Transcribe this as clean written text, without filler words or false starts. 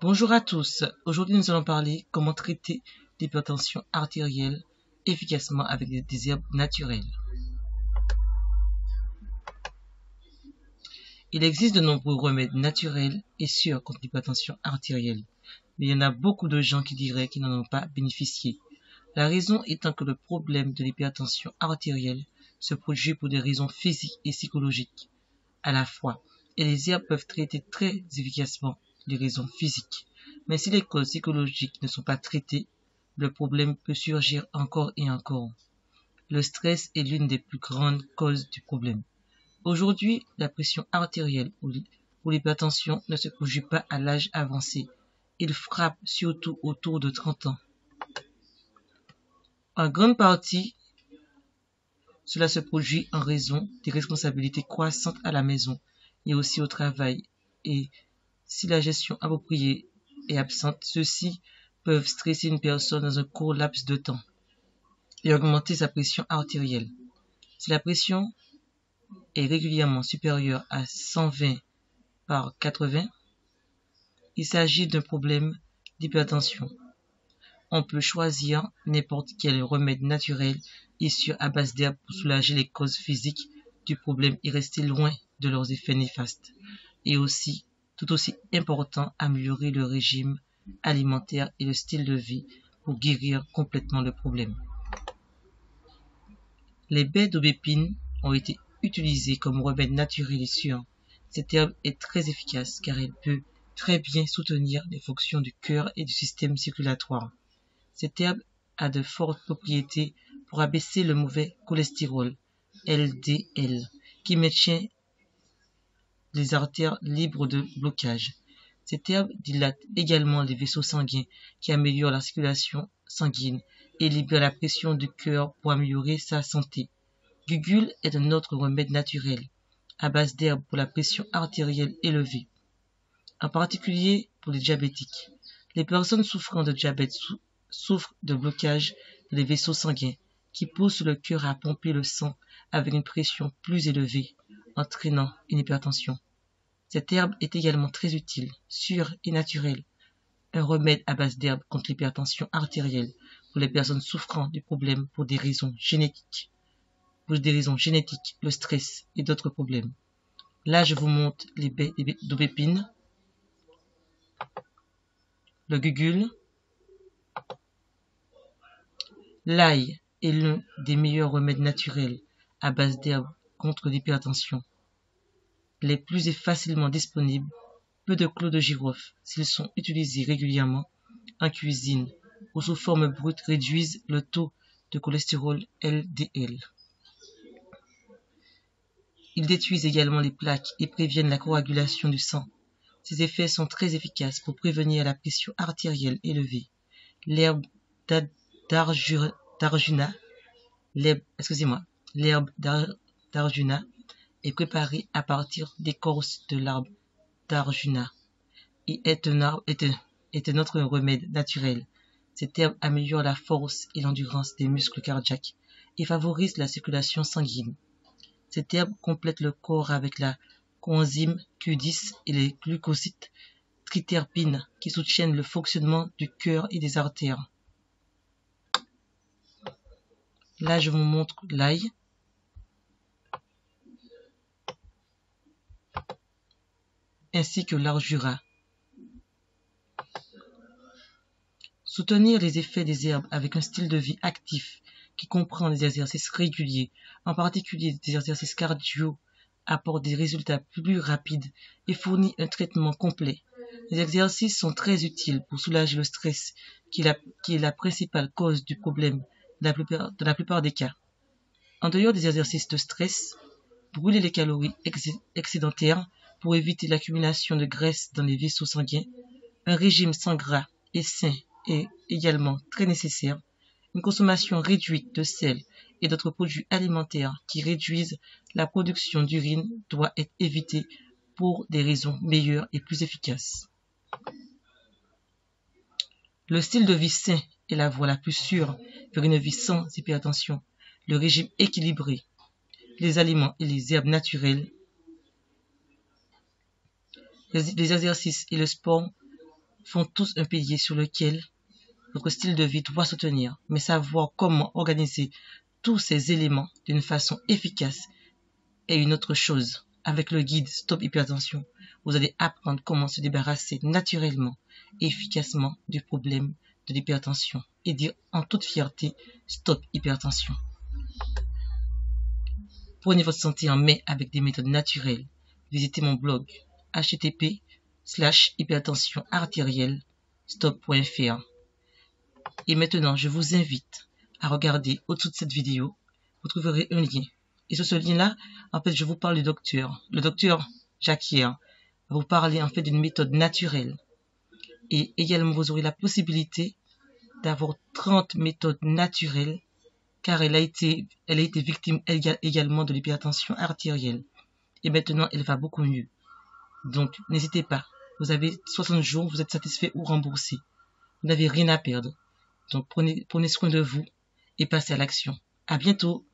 Bonjour à tous, aujourd'hui nous allons parler comment traiter l'hypertension artérielle efficacement avec des herbes naturelles. Il existe de nombreux remèdes naturels et sûrs contre l'hypertension artérielle, mais il y en a beaucoup de gens qui diraient qu'ils n'en ont pas bénéficié. La raison étant que le problème de l'hypertension artérielle se produit pour des raisons physiques et psychologiques à la fois, et les herbes peuvent traiter très efficacement les raisons physiques. Mais si les causes psychologiques ne sont pas traitées, le problème peut surgir encore et encore. Le stress est l'une des plus grandes causes du problème. Aujourd'hui, la pression artérielle ou l'hypertension ne se produit pas à l'âge avancé. Il frappe surtout autour de 30 ans. En grande partie, cela se produit en raison des responsabilités croissantes à la maison et aussi au travail. Et si la gestion appropriée est absente, ceux-ci peuvent stresser une personne dans un court laps de temps et augmenter sa pression artérielle. Si la pression est régulièrement supérieure à 120 par 80, il s'agit d'un problème d'hypertension. On peut choisir n'importe quel remède naturel et sûr à base d'herbes pour soulager les causes physiques du problème et rester loin de leurs effets néfastes. Et aussi, tout aussi important, améliorer le régime alimentaire et le style de vie pour guérir complètement le problème. Les baies d'aubépine ont été utilisées comme remède naturel et sûr. Cette herbe est très efficace car elle peut très bien soutenir les fonctions du cœur et du système circulatoire. Cette herbe a de fortes propriétés pour abaisser le mauvais cholestérol, LDL, qui maintient les artères libres de blocage. Cette herbe dilate également les vaisseaux sanguins qui améliorent la circulation sanguine et libère la pression du cœur pour améliorer sa santé. Gugule est un autre remède naturel à base d'herbes pour la pression artérielle élevée, en particulier pour les diabétiques. Les personnes souffrant de diabète souffrent de blocage des vaisseaux sanguins qui poussent le cœur à pomper le sang avec une pression plus élevée, entraînant une hypertension. Cette herbe est également très utile, sûre et naturelle, un remède à base d'herbes contre l'hypertension artérielle pour les personnes souffrant du problème pour des raisons génétiques, le stress et d'autres problèmes. Là, je vous montre les baies d'aubépine, le gugule. L'ail est l'un des meilleurs remèdes naturels à base d'herbes contre l'hypertension. Les plus facilement disponibles, peu de clous de girofle, s'ils sont utilisés régulièrement en cuisine ou sous forme brute, réduisent le taux de cholestérol LDL. Ils détruisent également les plaques et préviennent la coagulation du sang. Ces effets sont très efficaces pour prévenir la pression artérielle élevée. L'herbe d'Arjuna, l'herbe d'Arjuna est préparée à partir d'écorce de l'arbre d'Arjuna et est un autre remède naturel. Cette herbe améliore la force et l'endurance des muscles cardiaques et favorise la circulation sanguine. Cette herbe complète le corps avec la coenzyme Q10 et les glucosides triterpines qui soutiennent le fonctionnement du cœur et des artères. Là, je vous montre l'ail. Ainsi que l'arjura. Soutenir les effets des herbes avec un style de vie actif qui comprend des exercices réguliers, en particulier des exercices cardio, apporte des résultats plus rapides et fournit un traitement complet. Les exercices sont très utiles pour soulager le stress, qui est la principale cause du problème dans la plupart des cas. En dehors des exercices de stress, brûler les calories excédentaires pour éviter l'accumulation de graisse dans les vaisseaux sanguins, un régime sans gras et sain est également très nécessaire. Une consommation réduite de sel et d'autres produits alimentaires qui réduisent la production d'urine doit être évitée pour des raisons meilleures et plus efficaces. Le style de vie sain est la voie la plus sûre vers une vie sans hypertension. Le régime équilibré, les aliments et les herbes naturelles, les exercices et le sport font tous un pilier sur lequel votre style de vie doit se tenir, mais savoir comment organiser tous ces éléments d'une façon efficace est une autre chose. Avec le guide Stop Hypertension, vous allez apprendre comment se débarrasser naturellement et efficacement du problème de l'hypertension et dire en toute fierté Stop Hypertension. Prenez votre santé en main avec des méthodes naturelles. Visitez mon blog http:/hypertensionartérielle-stop.fr. Et maintenant, je vous invite à regarder au-dessous de cette vidéo. Vous trouverez un lien. Et sur ce lien-là, en fait, je vous parle du docteur. Le docteur Jacquier va vous parler en fait d'une méthode naturelle. Et également, vous aurez la possibilité d'avoir 30 méthodes naturelles car elle a été victime également de l'hypertension artérielle. Et maintenant, elle va beaucoup mieux. Donc, n'hésitez pas. Vous avez 60 jours, vous êtes satisfait ou remboursé. Vous n'avez rien à perdre. Donc, prenez soin de vous et passez à l'action. À bientôt.